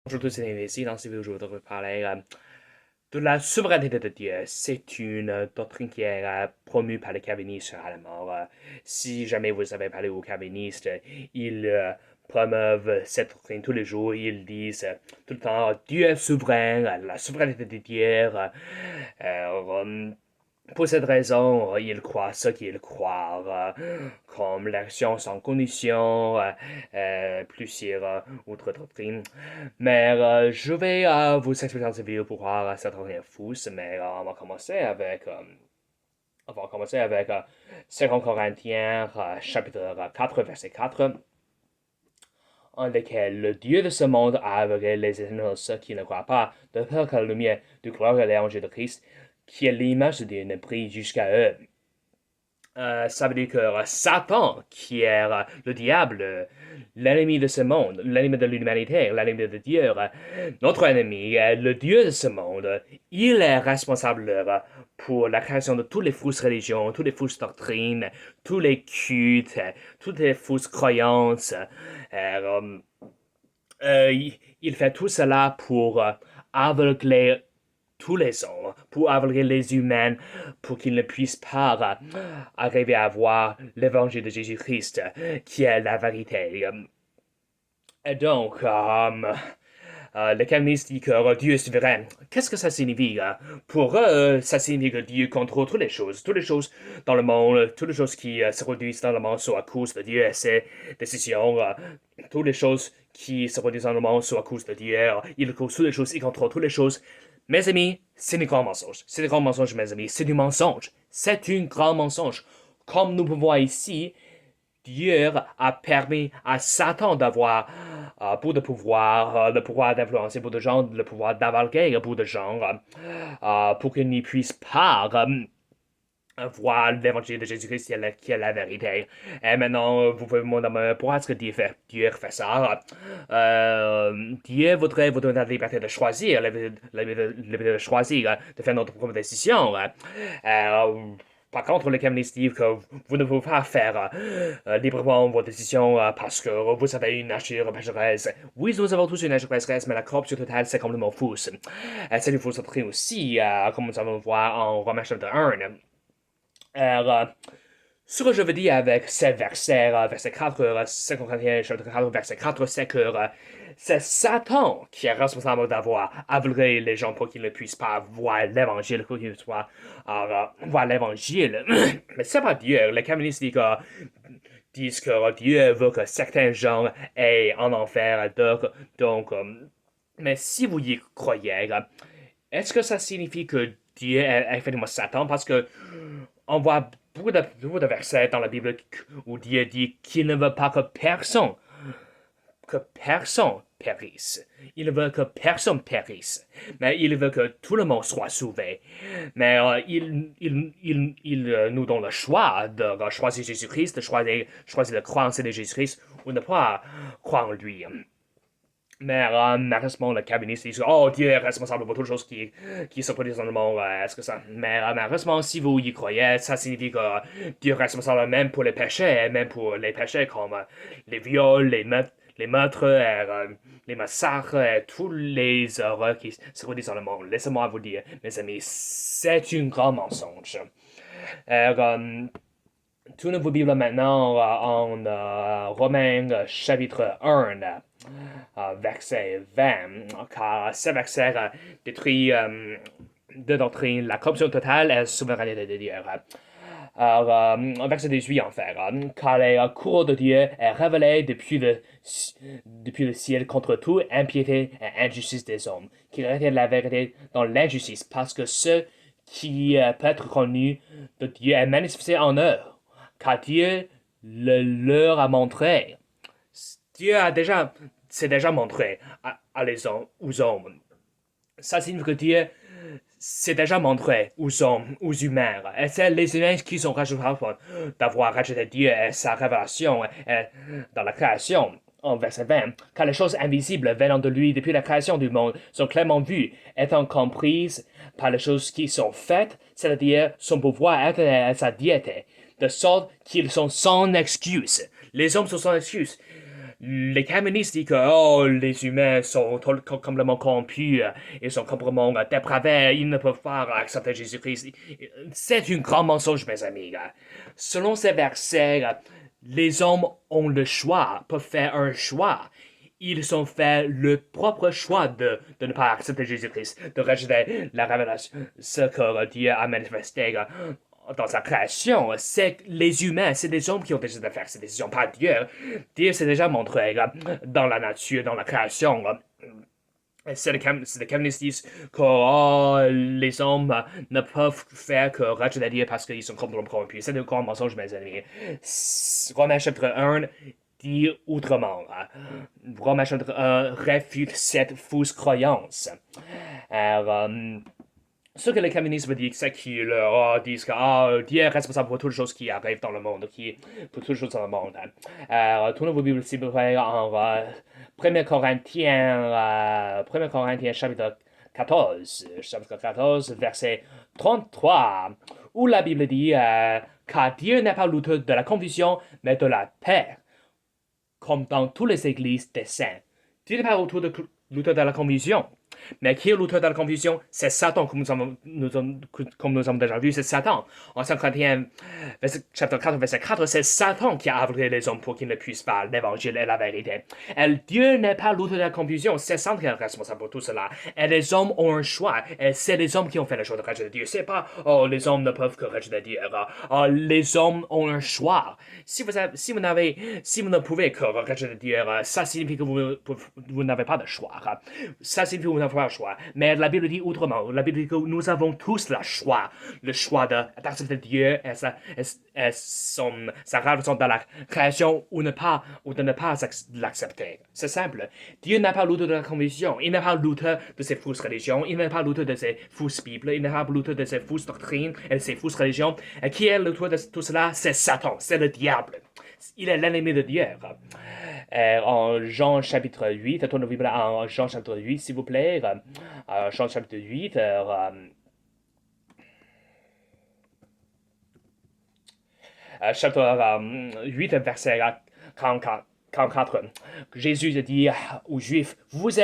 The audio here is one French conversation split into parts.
Bonjour tous, c'est ici. Dans cette vidéo, je voudrais parler de la souveraineté de Dieu. C'est une doctrine qui est promue par les calvinistes allemands. Si jamais vous avez parlé aux calvinistes, ils promeuvent cette doctrine tous les jours. Ils disent tout le temps Dieu est souverain, la souveraineté de Dieu. Pour cette raison, ils croient ce qu'ils croient, comme l'action sans condition, plusieurs autres doctrines. Mais je vais vous expliquer dans cette vidéo pourquoi cette doctrine est fausse, mais on va commencer avec 2 Corinthiens, chapitre 4, verset 4, en lequel le Dieu de ce monde a aveuglé les éternels ceux qui ne croient pas, de peur que la lumière du gloire et l'évangile de Christ, qui est l'image de Dieu, ne brille jusqu'à eux. Ça veut dire que Satan, qui est le diable, l'ennemi de ce monde, l'ennemi de l'humanité, l'ennemi de Dieu, notre ennemi, le Dieu de ce monde, il est responsable pour la création de toutes les fausses religions, toutes les fausses doctrines, tous les cultes, toutes les fausses croyances. Il fait tout cela pour aveugler tous les hommes, pour aveugler les humains, pour qu'ils ne puissent pas arriver à voir l'évangile de Jésus-Christ, qui est la vérité. Et donc, le calviniste dit que Dieu est souverain. Qu'est-ce que ça signifie? Pour eux, ça signifie que Dieu contrôle toutes les choses dans le monde, toutes les choses qui se produisent dans le monde sont à cause de Dieu et ses décisions. Toutes les choses qui se produisent dans le monde sont à cause de Dieu. Il cause toutes les choses, il contrôle toutes les choses. Mes amis, c'est un grand mensonge. C'est un grand mensonge, mes amis. C'est du mensonge. C'est un grand mensonge. Comme nous pouvons voir ici, Dieu a permis à Satan d'avoir beaucoup de pouvoir, le pouvoir d'influencer beaucoup de gens, le pouvoir d'avalguer beaucoup de gens, pour qu'ils n'y puissent pas voir l'évangile de Jésus-Christ qui est la vérité. Et maintenant, vous pouvez me demander pourquoi est-ce que Dieu fait ça. Dieu voudrait vous donner la liberté de choisir, la liberté de choisir, de faire notre propre décision. Par contre, les communistes disent que vous ne pouvez pas faire librement vos décisions parce que vous avez une nature pécheresse. Oui, nous avons tous une nature pécheresse, mais la corruption totale, c'est complètement fausse. C'est une fausse doctrine aussi, comme nous allons voir en Romains chapitre 1. Alors, ce que je veux dire avec ces versets, verset 4, 2 Corinthiens chapitre 4, verset 4, c'est que c'est Satan qui est responsable d'avoir aveuglé les gens pour qu'ils ne puissent pas voir l'évangile, pour qu'ils ne puissent pas voir l'évangile. Mais c'est pas Dieu. Les communistes disent que Dieu veut que certains gens aient en enfer. Donc, mais si vous y croyez, est-ce que ça signifie que Dieu est effectivement Satan? Parce que on voit beaucoup de versets dans la Bible où Dieu dit qu'il ne veut pas que personne périsse. Il veut que personne périsse, mais il veut que tout le monde soit sauvé. Mais il nous donne le choix de choisir Jésus-Christ, de choisir de croire en Jésus-Christ ou ne pas croire en lui. Mais malheureusement, le calviniste dit oh, Dieu est responsable pour toutes les choses qui se produisent dans le monde. Est-ce que ça. Mais malheureusement, si vous y croyez, ça signifie que Dieu est responsable même pour les péchés, même pour les péchés comme les viols, les meurtres, les massacres, tous les horreurs qui se produisent dans le monde. Laissez-moi vous dire, mes amis, c'est un grand mensonge. Tournez vos Bibles maintenant en Romains chapitre 1, verset 20, car ce verset détruit deux doctrines, la corruption totale et la souveraineté de Dieu. Alors, verset 18 en fait, car les cours de Dieu est révélé depuis le ciel contre toute impiété et injustice des hommes, qui retiennent la vérité dans l'injustice, parce que ce qui peut être connu de Dieu est manifesté en eux, car Dieu le leur a montré. Dieu s'est déjà montré aux hommes. Ça signifie que Dieu s'est déjà montré aux hommes, aux humains. Et c'est les humains qui sont responsables d'avoir rejeté Dieu et sa révélation dans la création. En verset 20, car les choses invisibles venant de lui depuis la création du monde sont clairement vues, étant comprises par les choses qui sont faites, c'est-à-dire son pouvoir et sa diété, de sorte qu'ils sont sans excuse. Les hommes sont sans excuse. les communistes disent que oh, les humains sont complètement corrompus, ils sont complètement dépravés, ils ne peuvent pas accepter Jésus-Christ. C'est un grand mensonge, mes amis. Selon ces versets, les hommes ont le choix, peuvent faire un choix. Ils ont fait le propre choix de ne pas accepter Jésus-Christ, de rejeter la révélation, ce que Dieu a manifesté dans sa création. C'est les humains, c'est les hommes qui ont décidé de faire ces décisions, pas Dieu. Dieu s'est déjà montré dans la nature, dans la création. C'est les communistes qui disent que oh, les hommes ne peuvent faire que rejeter Dieu parce qu'ils sont complètement corrompus. C'est un grand mensonge, mes amis. Romains chapitre 1 dit autrement. Romains chapitre 1 réfute cette fausse croyance. Alors, ce que les communistes veulent dire, c'est qu'ils disent que Dieu est responsable pour toutes les choses qui arrivent dans le monde, pour toutes les choses dans le monde. Tournez vos Bibles, s'il vous plaît, en 1 Corinthiens, chapitre 14, verset 33, où la Bible dit car Dieu n'est pas l'auteur de la confusion, mais de la paix, comme dans toutes les églises des saints. Dieu n'est pas l'auteur de la confusion. Mais qui est l'auteur de la confusion? C'est Satan, comme nous avons déjà vu, c'est Satan. En 5 Corinthiens, chapitre 4, verset 4, c'est Satan qui a aveuglé les hommes pour qu'ils ne puissent pas l'évangile et la vérité. Et Dieu n'est pas l'auteur de la confusion, c'est Satan qui est responsable pour tout cela. Et les hommes ont un choix, et c'est les hommes qui ont fait le choix de rejeter Dieu. C'est pas, les hommes ne peuvent que rejeter Dieu. Les hommes ont un choix. Si vous ne pouvez que rejeter Dieu, ça signifie que vous n'avez pas de choix. Ça signifie que vous n'avez pas le choix. Mais la Bible dit autrement. La Bible dit que nous avons tous le choix d'accepter Dieu et sa révélation dans la création ou de ne pas l'accepter. C'est simple. Dieu n'est pas l'auteur de la conviction. Il n'est pas l'auteur de ces fausses religions. Il n'est pas l'auteur de ces fausses Bibles. Il n'est pas l'auteur de ces fausses doctrines et de ces fausses religions. Et qui est l'auteur de tout cela? C'est Satan. C'est le diable. Il est l'ennemi de Dieu. En Jean chapitre 8, tournez Bible en Jean chapitre 8, s'il vous plaît. Jean chapitre 8, chapitre 8, verset 44. Jésus dit aux Juifs, vous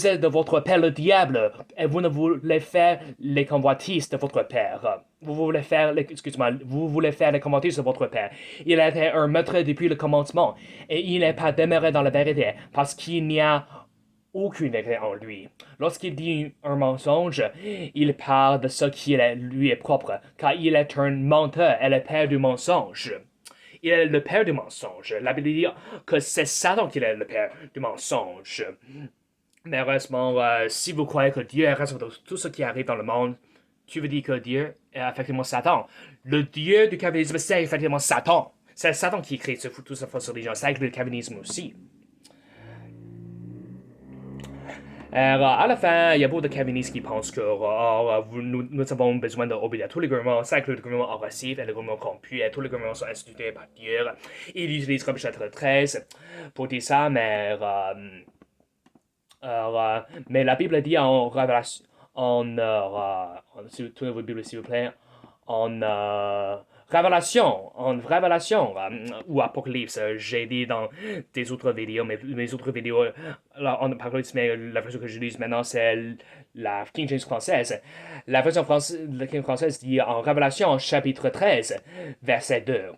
êtes de votre père le diable, et vous ne voulez faire les convoitises de votre père. Vous voulez faire les convoitises de votre père. Il était un maître depuis le commencement, et il n'est pas demeuré dans la vérité, parce qu'il n'y a aucune vérité en lui. Lorsqu'il dit un mensonge, il parle de ce qui lui est propre, car il est un menteur et le père du mensonge. Il est le père du mensonge. La Bible dit que c'est Satan qui est le père du mensonge. Mais heureusement, si vous croyez que Dieu est responsable de tout ce qui arrive dans le monde, tu veux dire que Dieu est effectivement Satan. Le Dieu du calvinisme, c'est effectivement Satan. C'est Satan qui crée toute cette fausse religion. C'est avec le calvinisme aussi. À la fin, il y a beaucoup de calvinistes qui pensent que nous avons besoin d'obéir à tous les gouvernements, c'est que le gouvernement agressif et le gouvernement corrompu, et tous les gouvernements sont institués par Dieu. Ils utilisent comme chapitre 13 pour dire ça, mais la Bible dit en Révélation, tournez votre Bible s'il vous plaît, en Révélation, ou Apocalypse, j'ai dit dans des autres vidéos, mais mes autres vidéos, en Apocalypse, mais la version que j'utilise maintenant, c'est la King James française. La version King française dit en Révélation, chapitre 13, verset 2.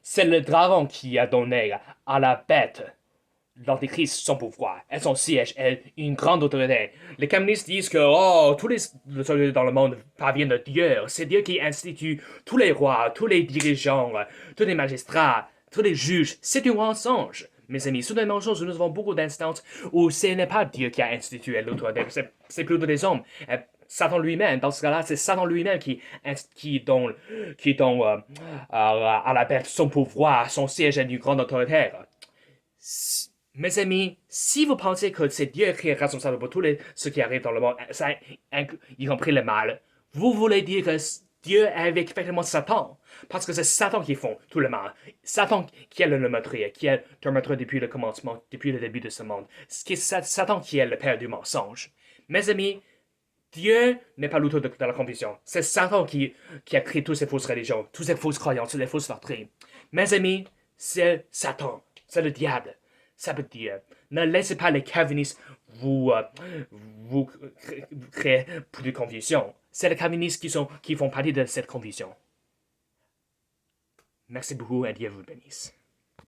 C'est le dragon qui a donné à la bête l'Antéchrist son pouvoir et son siège est une grande autorité. Les communistes disent que tous les autorités dans le monde parviennent de Dieu. C'est Dieu qui institue tous les rois, tous les dirigeants, tous les magistrats, tous les juges. C'est un mensonge. Mes amis, c'est un mensonge. Nous avons beaucoup d'instances où ce n'est pas Dieu qui a institué l'autorité, c'est plutôt des hommes. Satan lui-même, dans ce cas-là, c'est Satan lui-même qui donne à la bête son pouvoir, son siège est une grande autorité. Mes amis, si vous pensez que c'est Dieu qui est responsable pour tout ce qui arrive dans le monde, ça, y compris le mal, vous voulez dire que Dieu est avec effectivement Satan, parce que c'est Satan qui font tout le mal. Satan qui est le meurtrier, qui est un meurtrier depuis le commencement, depuis le début de ce monde. C'est Satan qui est le père du mensonge. Mes amis, Dieu n'est pas l'auteur de la confusion. C'est Satan qui a créé toutes ces fausses religions, toutes ces fausses croyances, toutes les fausses doctrines. Mes amis, c'est Satan C'est le diable. Ça veut dire, ne laissez pas les calvinistes vous créer plus de confusion. C'est les calvinistes qui font partie de cette confusion. Merci beaucoup et Dieu vous bénisse.